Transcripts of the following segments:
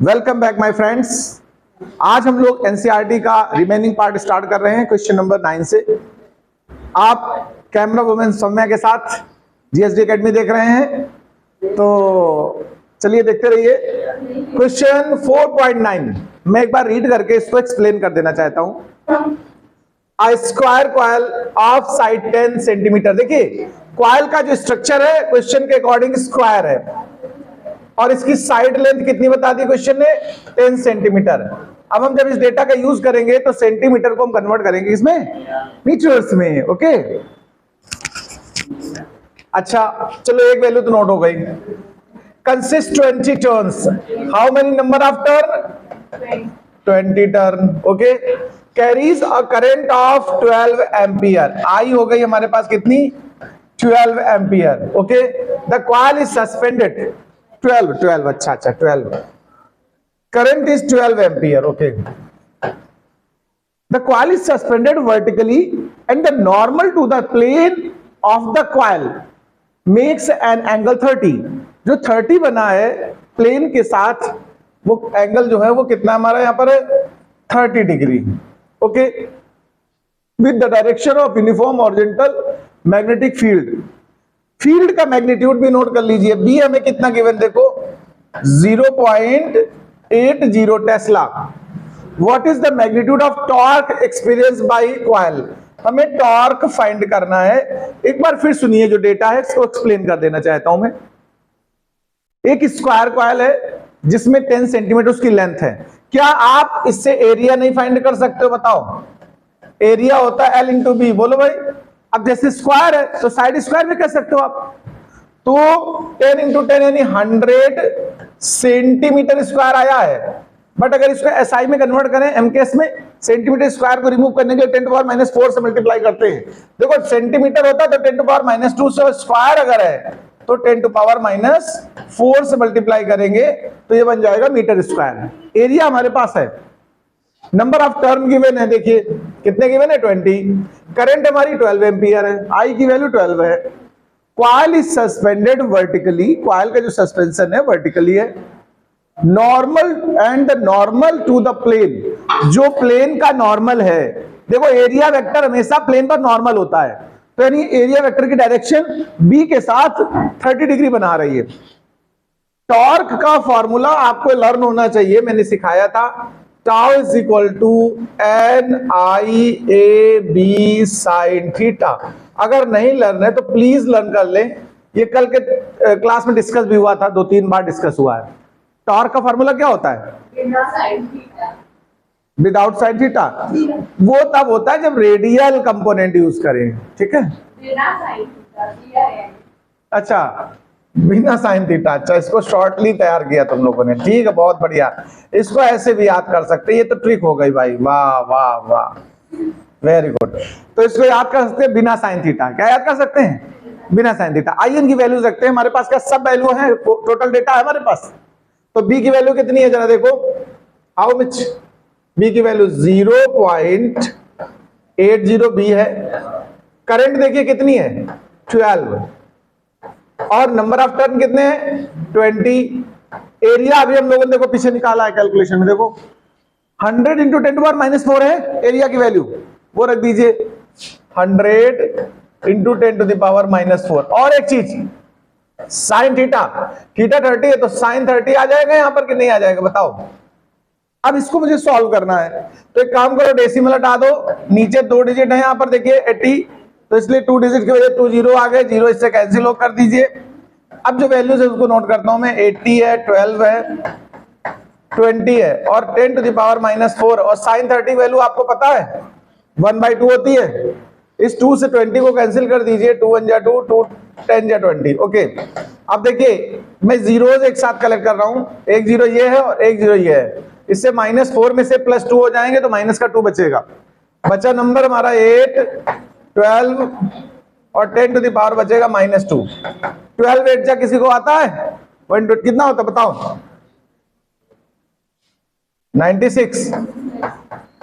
Welcome back my friends. आज हम लोग एनसीईआरटी का रिमेनिंग पार्ट स्टार्ट कर रहे हैं क्वेश्चन नंबर 9 से। आप कैमरा वुमेन सौम्या के साथ जीएसडी एकेडमी देख रहे हैं, तो चलिए देखते रहिए। क्वेश्चन 4.9 मैं एक बार रीड करके इसको एक्सप्लेन कर देना चाहता हूं। A square coil of side 10 centimetre. देखिए कॉइल का जो स्ट्रक्चर है क्वेश्चन के अकॉर्डिंग स्क्वायर है और इसकी साइड लेंथ कितनी बता दी क्वेश्चन ने, 10 सेंटीमीटर। अब हम जब इस डेटा का यूज करेंगे तो सेंटीमीटर को हम कन्वर्ट करेंगे इसमें मीटर्स में। ओके, अच्छा चलो एक वैल्यू तो नोट हो गई। Consist 20 turns. How many number of turn? 20 turn. Okay, carries a current of 12 ampere. I हो गई हमारे पास कितनी, 12 ampere. Okay, the coil is suspended 12 अच्छा 12 current is 12 ampere. Okay, the coil is suspended vertically and the normal to the plane of the coil makes an angle 30. जो 30 बना है plane के साथ, वो एंगल जो है वो कितना हमारा यहाँ पर है, 30 degree. Okay, with the direction of uniform horizontal magnetic field. Field का मैग्नीट्यूड भी नोट कर लीजिए। बी हमें कितना गिवन देखो, 0.80 Tesla. What is the magnitude of torque experience by coil. हमें टॉर्क फाइंड करना है। एक बार फिर सुनिए जो डेटा है इसको एक्सप्लेन कर देना चाहता हूं मैं। एक स्क्वायर कॉइल है जिसमें 10 सेंटीमीटर उसकी लेंथ है। क्या आप इससे एरिया नहीं फाइंड कर सकते हो, बताओ। एरिया होता है L इंटू बी। बोलो भाई। अब जैसे स्क्वायर है तो साइड स्क्वायर भी कर सकते हो आप। तो 10 इंटू 10 यानी 100 सेंटीमीटर स्क्वायर आया है। बट अगर इसको एसआई में कन्वर्ट करें, एमकेएस में, सेंटीमीटर स्क्वायर को रिमूव करने के लिए 10⁻⁻4 से मल्टीप्लाई करते हैं। देखो सेंटीमीटर होता है तो 10⁻⁻2 से, स्क्वायर अगर है तो 10⁻⁻4 से मल्टीप्लाई करेंगे तो ये बन जाएगा मीटर स्क्वायर। एरिया हमारे पास है। नंबर ऑफ टर्न गिवन है, देखिए कितने गिवन है, 20। करंट हमारी 12 एम्पियर है, आई की वैल्यू 12 है। Coil is suspended vertically. Coil का जो सस्पेंशन है वर्टिकली है। Normal and normal to the plane. जो प्लेन का नॉर्मल है, देखो एरिया वेक्टर हमेशा प्लेन पर नॉर्मल होता है, तो यानी एरिया वेक्टर की डायरेक्शन बी के साथ 30 डिग्री बना रही है। टॉर्क का फॉर्मूला आपको लर्न होना चाहिए, मैंने सिखाया था। Tau is equal to NIAB sine theta. अगर नहीं लर्न है तो प्लीज लर्न कर लें। ये कल के क्लास में डिस्कस भी हुआ था, 2-3 बार डिस्कस हुआ है। टॉर्क का फॉर्मूला क्या होता है, विदाउट साइन थीटा। वो तब होता है जब रेडियल कंपोनेंट यूज करें, ठीक है। अच्छा, बिना साइन थीटा। अच्छा, इसको शॉर्टली तैयार किया तुम लोगों ने, ठीक है, बहुत बढ़िया। इसको ऐसे भी याद कर सकते हैं, ये तो ट्रिक हो गई भाई, वाह वाह वाह, वेरी गुड। तो इसको याद कर सकते हैं बिना साइन थीटा। क्या याद कर सकते हैं, बिना साइन थीटा। आईएन की वैल्यूज रखते हैं हमारे पास, क्या सब वैल्यू है, टोटल डेटा है हमारे पास। तो बी की वैल्यू कितनी है जरा देखो, हाउ मच। बी की वैल्यू 0.80 बी है। करंट देखिए कितनी है, 12, और नंबर ऑफ टर्न कितने हैं, 20। एरिया अभी हम लोगों ने देखो पीछे निकाला है कैलकुलेशन में, देखो 100 इंटू 10⁻⁻4 है एरिया की वैल्यू, वो रख दीजिए 100 इंटू 10⁻⁻4। और एक चीज, साइन थीटा, थीटा 30 है तो साइन 30 आ जाएगा यहाँ पर कि नहीं आ जाएगा, बताओ। अब इसको मुझे सॉल्व करना है, तो एक काम करो, डेसिमल हटा दो, नीचे 2 डिजिट है यहाँ पर देखिए 80, तो इसलिए 2 डिजिट की वजह 2 जीरो आ गए, 0 इससे कैंसिल हो कर दीजिए। अब जो वैल्यूज है उसको नोट करता हूं मैं, 80 है, 12 है, 20 है और 10⁻⁻4। और साइन 30 वैल्यू आपको पता है 1/2 होती है। इस 2 से 20 को कैंसिल कर दीजिए, 2 1 जा 2, 2 10 जा 20। ओके, अब देखिए मैं जीरोज एक साथ कलेक्ट कर रहा हूं, एक जीरो ये है और एक जीरो ये है। इससे -4 में से +2 हो जाएंगे तो माइनस का 2 बचेगा। बचा नंबर हमारा 8, 12 और 10 टू द पावर बचेगा -2। 12 8 जा किसी को आता है, 1 कितना होता बताओ, 96।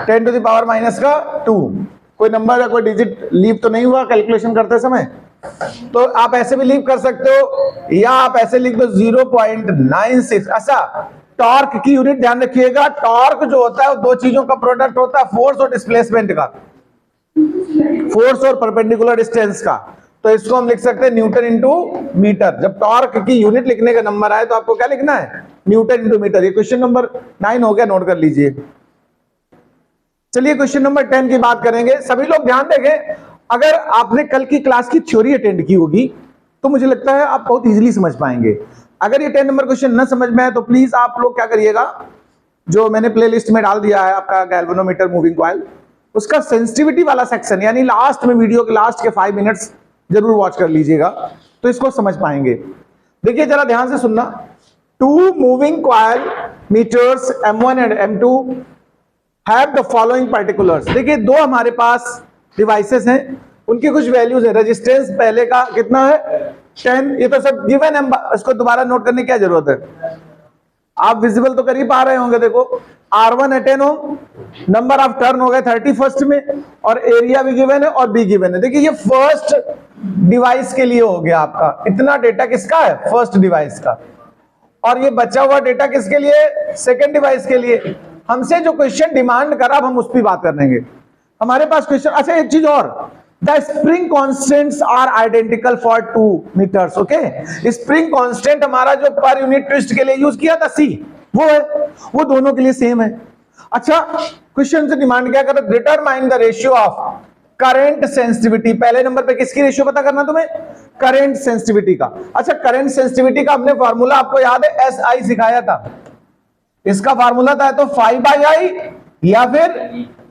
10 टू द पावर -2। कोई नंबर या कोई डिजिट लीव तो नहीं हुआ कैलकुलेशन करते समय, तो आप ऐसे भी लीव कर सकते हो, या आप ऐसे लिख दो 0.96। अच्छा, टॉर्क की यूनिट ध्यान रखिएगा, टॉर्क जो होता है वो दो चीजों का प्रोडक्ट होता है, फोर्स और डिस्प्लेसमेंट का, फोर्स और परपेंडिकुलर डिस्टेंस का। तो इसको हम लिख सकते हैं न्यूटन इंटू मीटर। जब टॉर्क की यूनिट लिखने का नंबर आए तो आपको क्या लिखना है, न्यूटन इंटू मीटर। ये क्वेश्चन नंबर 9 हो गया, नोट कर लीजिए। चलिए क्वेश्चन नंबर 10 की बात करेंगे। सभी लोग ध्यान देंगे, अगर आपने कल की क्लास की थ्योरी अटेंड की होगी तो मुझे लगता है आप बहुत इजीली समझ पाएंगे। अगर ये 10 नंबर क्वेश्चन न समझ में आए तो प्लीज आप लोग क्या करिएगा, जो मैंने प्लेलिस्ट में डाल दिया है आपका गैल्वेनोमीटर मूविंग कॉइल, उसका सेंसिटिविटी वाला सेक्शन यानी लास्ट में, वीडियो के लास्ट के 5 मिनट्स जरूर वॉच कर लीजिएगा, तो इसको समझ पाएंगे। देखिए जरा ध्यान से सुनना। 2 moving coil meters M1 and M2 have the following particulars. देखिए दो हमारे पास डिवाइसेस हैं, उनकी कुछ वैल्यूज है। रेजिस्टेंस पहले का कितना है 10, ये तो सब गिवन है, इसको दोबारा नोट करने की क्या जरूरत है, आप विजिबल तो कर ही पा रहे होंगे। देखो R1 है 10 ओम, नंबर ऑफ टर्न हो गए 30 फर्स्ट में, और एरिया भी गिवन है और बी गिवन है। देखिए ये फर्स्ट डिवाइस के लिए हो गया आपका, इतना डेटा किसका है, फर्स्ट डिवाइस का, और ये बचा हुआ डेटा किसके लिए, सेकंड डिवाइस के लिए। हमसे जो क्वेश्चन डिमांड करा अब हम उस पर बात करेंगे। हमारे पास क्वेश्चन, अच्छा एक चीज और, the spring constants are identical for 2 meters. Okay, spring constant हमारा जो पर यूनिट ट्विस्ट के लिए यूज किया था C, वो है, वो दोनों के लिए सेम है। अच्छा क्वेश्चन से डिमांड क्या कर रहा है, determine the ratio of current sensitivity. पहले नंबर पे किसकी रेशियो पता करना तुम्हें, करंट सेंसिटिविटी का। अच्छा करंट सेंसिटिविटी का हमने फॉर्मूला आपको याद है, SI सिखाया था। इसका फार्मूला था तो 5/I या फिर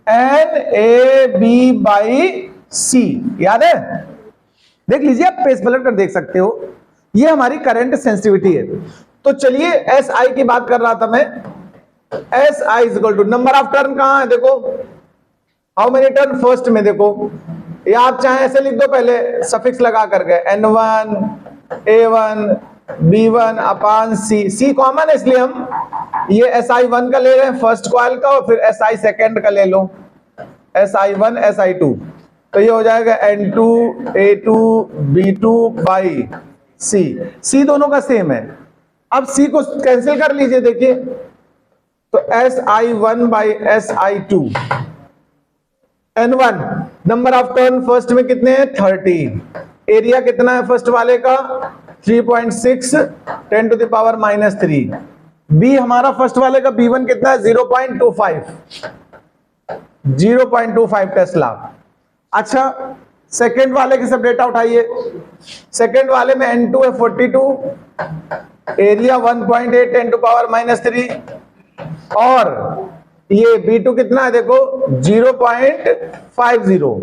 NAB/C, याद है, देख लीजिए, आप पेज पलट कर देख सकते हो। ये हमारी करंट सेंसिटिविटी है। तो चलिए SI की बात कर रहा था मैं। SI is equal to number of turn कहां है, देखो हाउ मेनी टर्न फर्स्ट में, देखो या आप चाहे ऐसे लिख दो, पहले सफिक्स लगा करके N1 A1 B1 अपान C कॉमन है इसलिए हम ये SI1 का ले रहे हैं फर्स्ट कॉइल का, और फिर SI सेकंड का ले लो, SI1 SI2, तो ये हो जाएगा N2 A2 B2/C। C दोनों का सेम है। अब C को कैंसिल कर लीजिए, देखिए तो SI1/SI2। N1 number of turn first में कितने हैं 30, एरिया कितना है फर्स्ट वाले का 3.6 10⁻³ बी हमारा फर्स्ट वाले का B1 कितना है 0.25 टेस्ला। अच्छा सेकंड वाले के सब डेटा उठाइए। सेकंड वाले में N2 है 42, एरिया 1.8 10⁻³ और ये B2 कितना है देखो 0.50।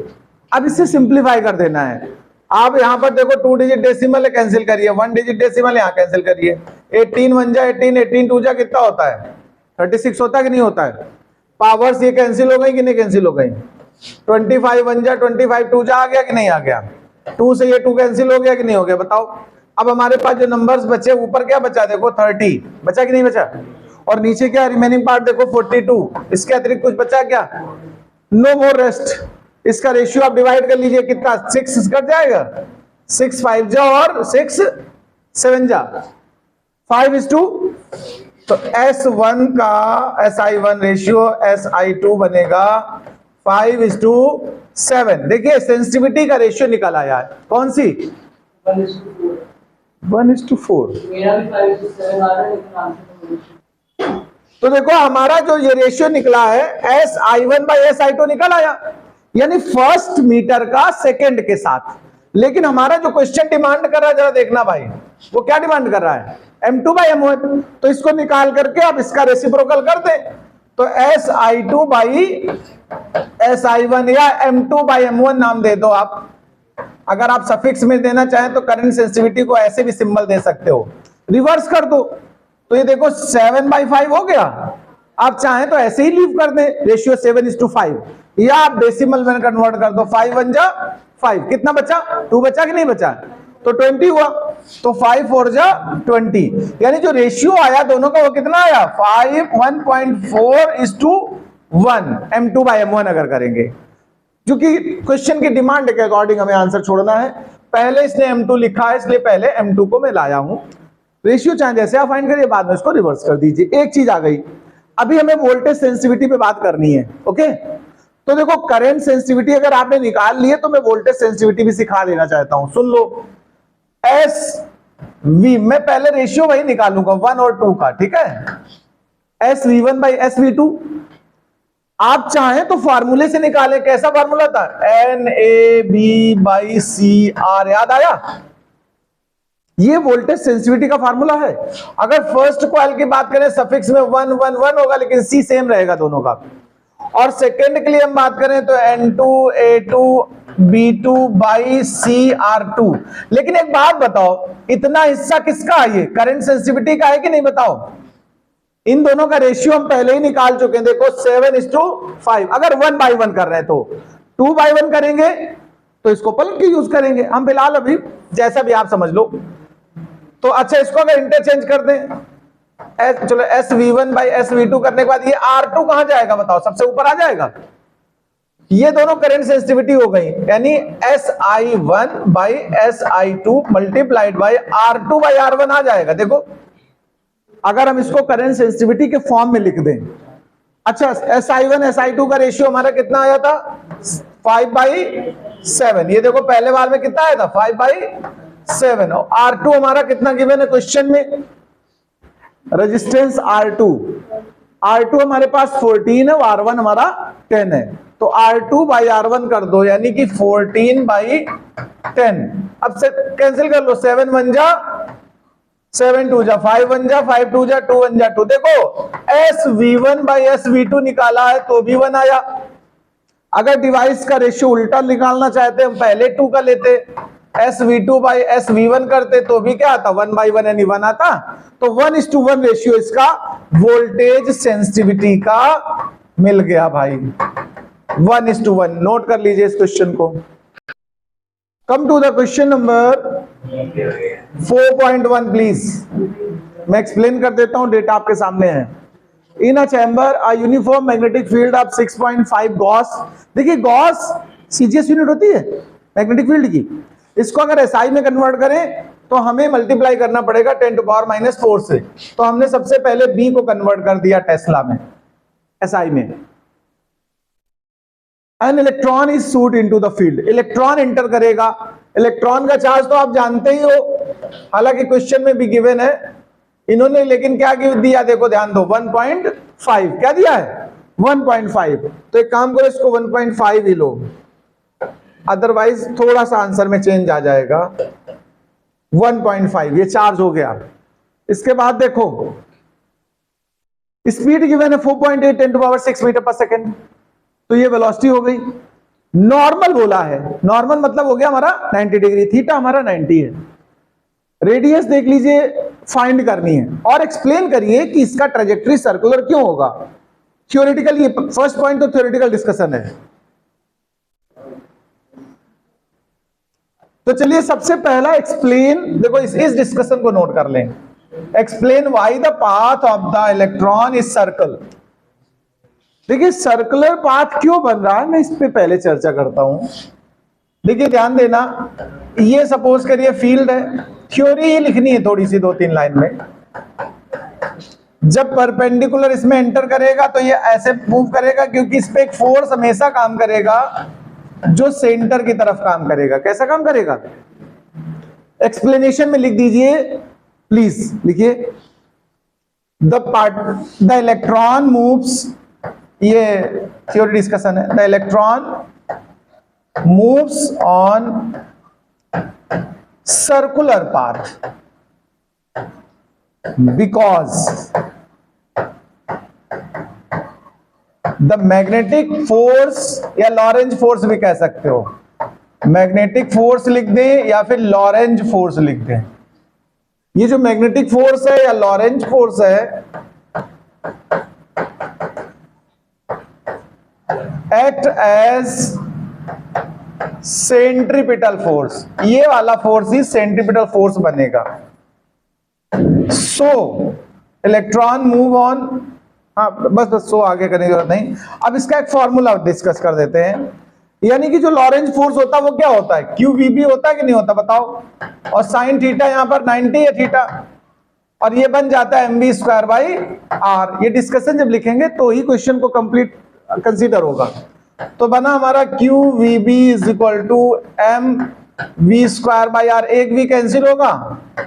अब इसे सिंप्लीफाई कर देना है। आप यहां पर देखो 2 डिजिट डेसिमल है, कैंसिल करिए, 1 डिजिट डेसिमल यहां कैंसिल करिए। 18 1 जा 18, 18 2 जा कितना होता है 36 होता है कि नहीं होता है। पावर्स ये कैंसिल हो गई कि नहीं कैंसिल हो गई। 25 1 जा 25 2 जा आ गया कि नहीं आ गया। 2 से ये 2 कैंसिल हो गया कि नहीं हो गया, बताओ। अब हमारे पास जो नंबर्स बचे, ऊपर क्या बचा देखो 30 बचा कि नहीं बचा, और नीचे क्या रिमेनिंग पार्ट देखो 42, इसके अतिरिक्त कुछ बचा क्या, नो मोर रेस्ट। इसका रेशियो आप डिवाइड कर लीजिए, कितना 6 कट जाएगा, 6 5 जा और 6 7 जा 5:2। तो S1 का SI1 रेशियो SI2 बनेगा 5:7। देखिए सेंसिटिविटी का रेशियो निकल आया है, कौन सी 1:4। तो देखो हमारा जो ये रेशियो निकला है SI1/SI2 निकल आया, यानी फर्स्ट मीटर का सेकंड के साथ। लेकिन हमारा जो क्वेश्चन डिमांड कर रहा है, जरा देखना भाई, वो क्या डिमांड कर रहा है M2/M1। तो इसको निकाल करके आप इसका रेसिप्रोकल कर दें, तो SI2/SI1 या M2/M1 नाम दे दो आप। अगर आप सफिक्स में देना चाहें तो करंट सेंसिटिविटी को ऐसे भी सिंबल दे सकते हो, रिवर्स कर दो। तो ये देखो 7/5 हो गया। आप चाहें तो ऐसे ही लीव कर दें, रेशियो 7:5, या आप डेसिमल में कन्वर्ट कर दो, 5 1 जा 5, कितना बचा 2 बचा कि नहीं बचा, तो 20 हुआ। तो 5 4 जा 20, यानी जो रेशियो आया दोनों का वो कितना आया 1.4:1 M2/M1 अगर करेंगे, क्योंकि क्वेश्चन की डिमांड के अकॉर्डिंग हमें आंसर छोड़ना है। पहले इसने M2 लिखा है इसलिए पहले M2 को मैं लाया हूं, रेशियो चाहे जैसे आप फाइंड करिए, बाद में इसको रिवर्स कर दीजिए। एक चीज आ गई, अभी हमें वोल्टेज सेंसिटिविटी पे बात करनी है। ओके, तो देखो करंट सेंसिटिविटी अगर आपने निकाल ली है तो मैं वोल्टेज सेंसिटिविटी भी सिखा देना चाहता हूं। सुन लो, एस वी, मैं पहले रेशियो वही निकालूंगा 1 और 2 का, ठीक है। S V one by S V two, आप चाहें तो फार्मूले से निकालें। कैसा फार्मूला था? N A B by C R, याद आया? ये वोल्टेज सेंसिटिविटी का फार्मूला है। अगर फर्स्ट कॉइल की बात करें, सफिक्स में 1 1 1 होगा, लेकिन सी सेम रहेगा दोनों का। और सेकंड के लिए हम बात करें तो N2 A2 B2 by CR2। लेकिन एक बात बताओ, इतना हिस्सा किसका है? ये करंट सेंसिटिविटी का है कि नहीं, बताओ। इन दोनों का रेशियो हम पहले ही निकाल चुके हैं, देखो 7:5। अगर 1/1 कर रहे हैं तो 2/1 करेंगे, तो इसको पलट के यूज करेंगे हम। फिलहाल अभी जैसा भी आप समझ लो। तो अच्छा, इसको अगर इंटरचेंज कर दें, चलो SV1 बाई SV2 करने के बाद ये R2 कहां जाएगा बताओ? सबसे ऊपर आ जाएगा। ये दोनों करंट सेंसिटिविटी हो गई, यानी SI1 by SI2 multiplied by R2 by R1 आ जाएगा। देखो, अगर हम इसको करंट सेंसिटिविटी के फॉर्म में लिख दें, अच्छा SI1 SI2 का रेशियो हमारा कितना आया था? 5/7। ये देखो पहले बार में कितना आया था? 5/7। और R2 हमारा कितना गिवन है क्वेश्चन में? रेजिस्टेंस R2 हमारे पास 14 है, R1 हमारा 10 है। तो R2 बाई R1 कर दो, यानी कि 14/10। अब से कैंसिल कर लो, 7 1 जा 7 2 जा 5 1 जा 5 2 जा 2 1 जा 2। देखो SV1 बाई SV2 निकाला है तो भी 1 आया। अगर डिवाइस का रेशियो उल्टा निकालना चाहते हम पहले 2 का लेते, SV2 बाई SV1 करते तो भी क्या आता? 1/1 यानी 1 आता। तो 1:1 रेशियो इसका वोल्टेज सेंसिटिविटी का मिल गया भाई, 1:1। नोट कर लीजिए इस क्वेश्चन को। Come to the question number 4.1 please. मैं एक्सप्लेन कर देता हूं, डेटा आपके सामने है। In a chamber a uniform magnetic field of 6.5 gauss. देखिए गॉस सीजीएस यूनिट होती है मैग्नेटिक फील्ड की। इसको अगर एसआई में कन्वर्ट करें तो हमें मल्टीप्लाई करना पड़ेगा 10⁻⁻⁴ से। तो हमने सबसे पहले बी को कन्वर्ट कर दिया टेस्ला में, एसआई में। An electron is shoot into the field, electron enter करेगा। इलेक्ट्रॉन का चार्ज तो आप जानते ही हो, हालांकि क्वेश्चन में भी गिवन है इन्होंने, लेकिन क्या गिव दिया देखो, ध्यान दो, 1.5 क्या दिया है? 1.5। तो एक काम करो, इसको 1.5 ही लो, अदरवाइज थोड़ा सा आंसर में चेंज आ जाएगा। 1.5 ये चार्ज हो गया। इसके बाद देखो स्पीड गिवन है 4.8 10⁻⁶ मीटर पर सेकेंड। तो ये वेलोसिटी हो गई। नॉर्मल बोला है, नॉर्मल मतलब हो गया हमारा 90 डिग्री, थीटा हमारा 90 है। रेडियस देख लीजिए, फाइंड करनी है और एक्सप्लेन करिए कि इसका ट्रेजेक्टरी सर्कुलर क्यों होगा। थ्योरेटिकल, ये फर्स्ट पॉइंट तो थ्योरेटिकल डिस्कशन है। तो चलिए सबसे पहला एक्सप्लेन, देखो इस डिस्कशन को नोट कर लें। Explain why the path of the electron is circle. देखिए सर्कुलर पाथ क्यों बन रहा है, मैं इस पे पहले चर्चा करता हूं। देखिए ध्यान देना, ये सपोज करिए फील्ड है, थ्योरी ही लिखनी है थोड़ी सी 2-3 लाइन में। जब परपेंडिकुलर इसमें एंटर करेगा तो ये ऐसे मूव करेगा, क्योंकि इस पे एक फोर्स हमेशा काम करेगा जो सेंटर की तरफ काम करेगा। कैसा काम करेगा? एक्सप्लेनेशन में लिख दीजिए प्लीज, लिखिए द इलेक्ट्रॉन मूव्स, ये थ्योरी डिस्कशन है। The electron moves on circular path because the magnetic force, या लॉरेंज फोर्स भी कह सकते हो, मैग्नेटिक फोर्स लिख दें या फिर लॉरेंज फोर्स लिख दें। ये जो मैग्नेटिक फोर्स है या लॉरेंज फोर्स है, एक्ट एज सेंट्रीपिटल फोर्स। ये वाला फोर्स ही सेंट्रीपिटल फोर्स बनेगा। सो इलेक्ट्रॉन मूव ऑन, हाँ बस सो आगे करने की जरूरत नहीं। अब इसका एक फॉर्मूला डिस्कस कर देते हैं। यानी कि जो लॉरेंज फोर्स होता है वो क्या होता है? QVB होता है कि नहीं होता बताओ। और साइन थीटा यहां पर 90 है थीटा, और ये बन जाता है mv स्क्वायर बाई आर। ये डिस्कशन जब लिखेंगे तो ही क्वेश्चन को कंप्लीट कंसीडर होगा। तो बना हमारा q v B is equal to m v square by R, एक वी कैंसिल होगा,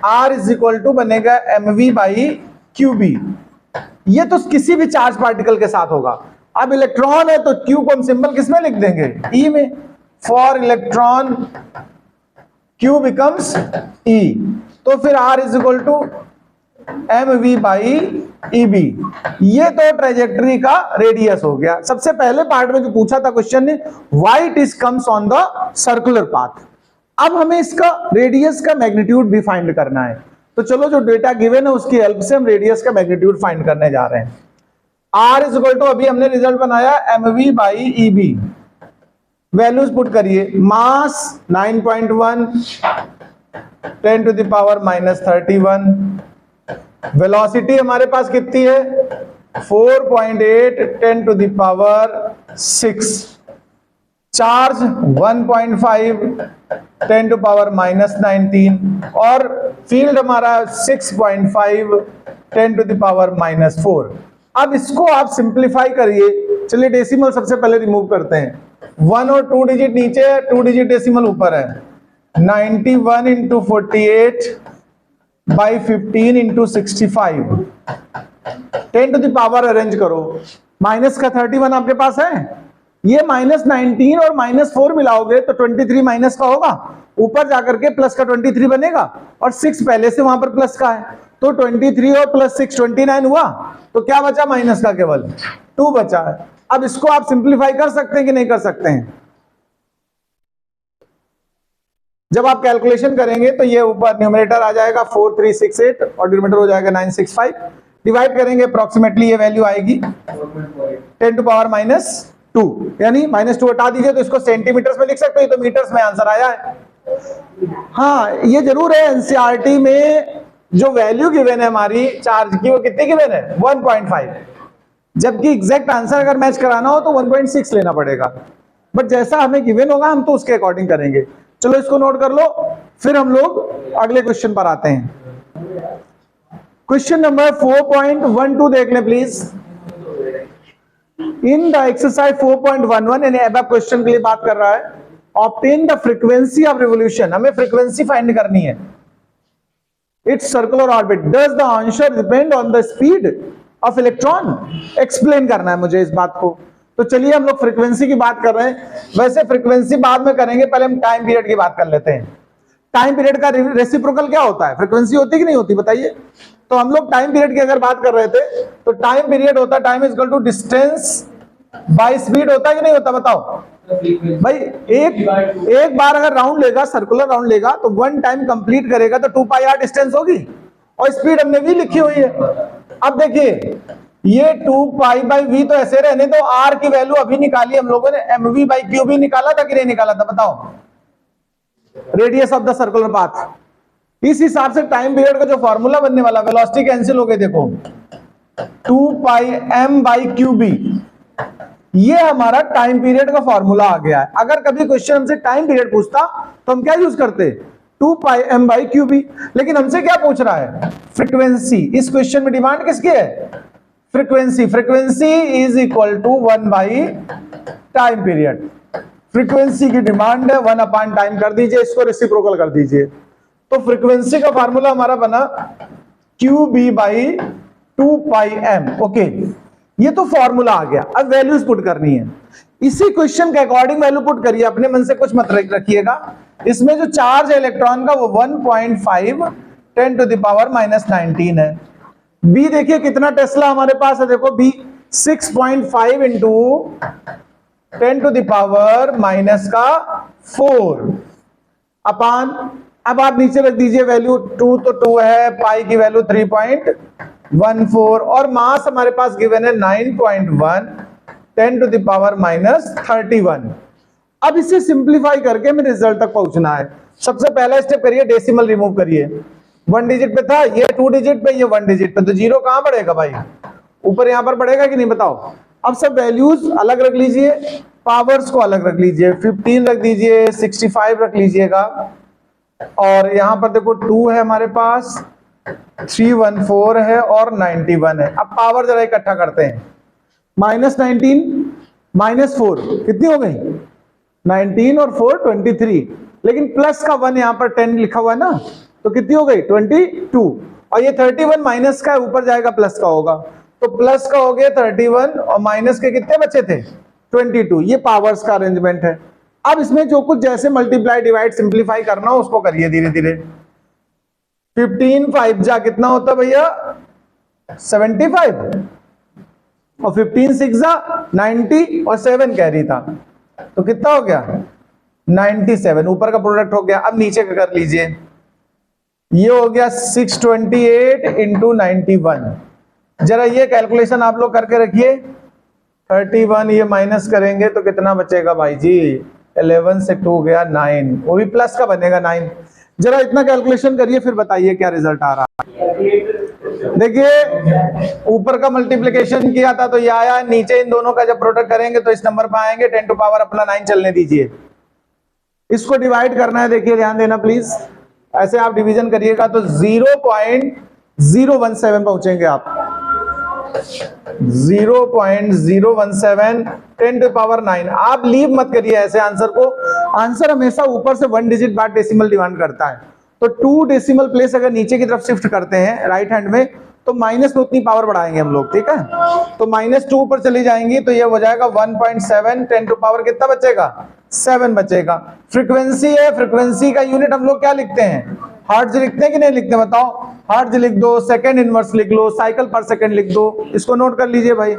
आर इज इक्वल टू बनेगा m v by q B. ये तो किसी भी चार्ज पार्टिकल के साथ होगा। अब इलेक्ट्रॉन है तो क्यू को हम सिंबल किसमें लिख देंगे, ई में। For electron q becomes e, तो फिर r is equal to m v by e B. ये तो ट्रेजेक्टरी का रेडियस हो गया। सबसे पहले पार्ट में जो पूछा था क्वेश्चन ने, why it is comes on the circular path. अब हमें इसका रेडियस का मैग्नीट्यूड भी फाइंड करना है। तो चलो जो डेटा गिवन है उसकी हेल्प से हम रेडियस का मैग्नीट्यूड फाइंड करने जा रहे हैं। आर इज इक्वल टू, अभी हमने रिजल्ट बनाया m v by e B. Values put करिए, mass 9.1, 10 to the power minus 31। Velocity हमारे पास कितनी है 4.8, 10 to the power 6। Charge 1.5, 10 to power minus 19। और फील्ड हमारा 6.5, 10 टू द पावर माइनस 4। अब इसको आप सिंप्लीफाई करिए। चलिए डेसिमल सबसे पहले रिमूव करते हैं। 1 और 2 डिजिट नीचे है, 2 डिजिट डेसिमल ऊपर है। 91 into 48 by 15 into 65। 10 to the power arrange करो। माइनस का 31 आपके पास है, ये माइनस 19 और माइनस 4 मिलाओगे तो 23 माइनस का होगा, ऊपर जाकर के प्लस का 23 बनेगा, और 6 पहले से वहां पर प्लस का है, तो 23 और प्लस 6 29 हुआ। तो क्या बचा माइनस का, केवल 2 बचा है। अब इसको आप सिंप्लीफाई कर सकते हैं कि नहीं कर सकते हैं। जब आप कैलकुलेशन करेंगे तो ये ऊपर न्यूमरेटर आ जाएगा 4368 और डिनोमिनेटर हो जाएगा 965। डिवाइड करेंगे अप्रोक्सीमेटली ये वैल्यू आएगी 10 टू पावर माइनस 2, यानी माइनस 2 हटा दीजिए तो इसको सेंटीमीटर्स में लिख सकते हो, तो मीटर्स में आंसर आया है। हाँ ये जरूर है, एनसीईआरटी में जो वैल्यू गिवन है हमारी चार्ज की वो कितनी गिवन है 1.5, जबकि एग्जैक्ट आंसर अगर मैच कराना हो तो 1.6 लेना पड़ेगा। बट जैसा हमें गिवन होगा हम तो उसके अकॉर्डिंग करेंगे। चलो इसको नोट कर लो, फिर हम लोग अगले क्वेश्चन पर आते हैं। क्वेश्चन नंबर 4.12 देख लें प्लीज। इन द एक्सरसाइज 4.11 यानी अब क्वेश्चन के लिए बात कर रहा है, obtain the frequency of revolution. हमें फ्रीक्वेंसी फाइंड करनी है। It's circular orbit, does the answer depend on the speed of electron. Explain करना है मुझे इस बात को। तो चलिए हम लोग फ्रीक्वेंसी की बात कर रहे हैं, वैसे फ्रीक्वेंसी बाद में करेंगे, पहले हम टाइम पीरियड की बात कर लेते हैं। टाइम पीरियड का रेसिप्रोकल क्या होता है, फ्रीक्वेंसी होती कि नहीं होती बताइए। तो हम लोग टाइम पीरियड की अगर बात कर रहे थे तो टाइम पीरियड होता है time is equal to distance by speed, होता है कि नहीं होता बताओ भाई। एक बार अगर राउंड लेगा, सर्कुलर राउंड लेगा, तो 1 टाइम कंप्लीट करेगा तो 2 पाई आर डिस्टेंस होगी, और स्पीड हमने भी लिखी हुई है। अब देखिए ये 2 पाई बाई वी तो ऐसे रहने दो, आर की वैल्यू अभी निकाली हम लोगों ने, एम वी बाई क्यू भी निकाला था कि नहीं निकाला था बताओ, radius of the circular path. इस हिसाब से टाइम पीरियड का जो फॉर्मूला बनने वाला, वेलोसिटी कैंसिल हो गई देखो, 2 pi M by q B, ये हमारा टाइम पीरियड का फॉर्मूला आ गया है। अगर कभी क्वेश्चन हमसे टाइम पीरियड पूछता तो हम क्या यूज करते, 2 pi M by q B. लेकिन हमसे क्या पूछ रहा है, फ्रीक्वेंसी। इस क्वेश्चन में डिमांड किसकी है, frequency. Frequency is equal to 1 by time period. Frequency की डिमांड है 1 अपॉन टाइम कर दीजिए, इसको रेसिप्रोकल कर दीजिए। तो फ्रीक्वेंसी का फार्मूला हमारा बना q B by 2 pi m. Okay, ये तो फॉर्मूला आ गया। अब वैल्यूज पुट करनी है, इसी क्वेश्चन के अकॉर्डिंग वैल्यू पुट करिए, अपने मन से कुछ मत रखिएगा। इसमें जो चार्ज है इलेक्ट्रॉन का वो 1.5 10 टू द पावर माइनस 19 है। बी देखिए कितना टेस्ला हमारे पास है, देखो B 6.5 into 10 to the power minus का 4 अपान, अब आप नीचे रख दीजिए वैल्यू 2 तो 2 है, पाई की वैल्यू 3.14, और मास हमारे पास गिवन है 9.1 10 टू द पावर माइनस 31। अब इसे सिंप्लीफाई करके हमें रिजल्ट तक पहुंचना है। सबसे पहला स्टेप करिए, डेसिमल रिमूव करिए। 1 डिजिट पे था, ये 2 डिजिट पे, ये 1 डिजिट पे, तो 0 कहां पड़ेगा भाई, ऊपर यहां पर पड़ेगा कि नहीं बताओ। अब सब वैल्यूज अलग रख लीजिए, पावर्स को अलग रख लीजिए, 15 रख दीजिए, 65 रख लीजिएगा, और यहां पर देखो 2 है हमारे पास, 314 है और 91 है। अब पावर जरा इकट्ठा करते हैं, -19 -4 कितनी हो गई? 19 और 4 23, लेकिन प्लस का 1 यहाँ पर 10 लिखा हुआ है ना, तो कितनी हो गई? 22। और ये 31 माइनस का है, ऊपर जाएगा प्लस का होगा, तो प्लस का हो गया 31 और माइनस के कितने बचे थे? 22। ये पावर्स का अरेंजमेंट है। अब इसमें जो कुछ जैसे मल्टीप्लाई डिवाइड सिंप्लीफाई करना हो उसको करिए धीरे धीरे। 15 5 जा कितना होता भैया? 75 और 15 6 जा 90 और 7 कैरी था, तो कितना हो गया? 97। ऊपर का प्रोडक्ट हो गया। अब नीचे का कर लीजिए, ये हो गया 628 इंटू 91। जरा ये कैलकुलेशन आप लोग करके रखिए। 31 ये माइनस करेंगे तो कितना बचेगा भाई जी? 11 से 2 गया 9, वो भी प्लस का बनेगा 9। जरा इतना कैलकुलेशन करिए फिर बताइए क्या रिजल्ट आ रहा है। देखिए ऊपर का मल्टीप्लिकेशन किया था तो ये आया, नीचे इन दोनों का जब प्रोडक्ट करेंगे तो इस नंबर पर आएंगे। 10 टू पावर अपना 9 चलने दीजिए। इसको डिवाइड करना है, देखिए ध्यान देना प्लीज। ऐसे आप डिवीजन करिएगा तो 0.017 पहुंचेंगे आप। 0.017 10 टू पावर 9। आप लीव मत करिए ऐसे आंसर को। आंसर हमेशा ऊपर से 1 डिजिट बाद डेसिमल डिमांड करता है, तो 2 डेसिमल प्लेस अगर नीचे की तरफ शिफ्ट करते हैं राइट हैंड में तो माइनस में उतनी पावर बढ़ाएंगे हम लोग, ठीक है? तो -2 पर चली जाएंगी तो ये हो जाएगा 1.7। 10 टू पावर कितना बचेगा? 7 बचेगा। फ्रीक्वेंसी है, फ्रीक्वेंसी का यूनिट हम लोग क्या लिखते हैं? हर्ट्ज लिखते हैं कि नहीं लिखते बताओ? हर्ट्ज लिख दो, सेकंड इनवर्स लिख लो, साइकिल पर सेकंड लिख दो। इसको नोट कर लीजिए भाई।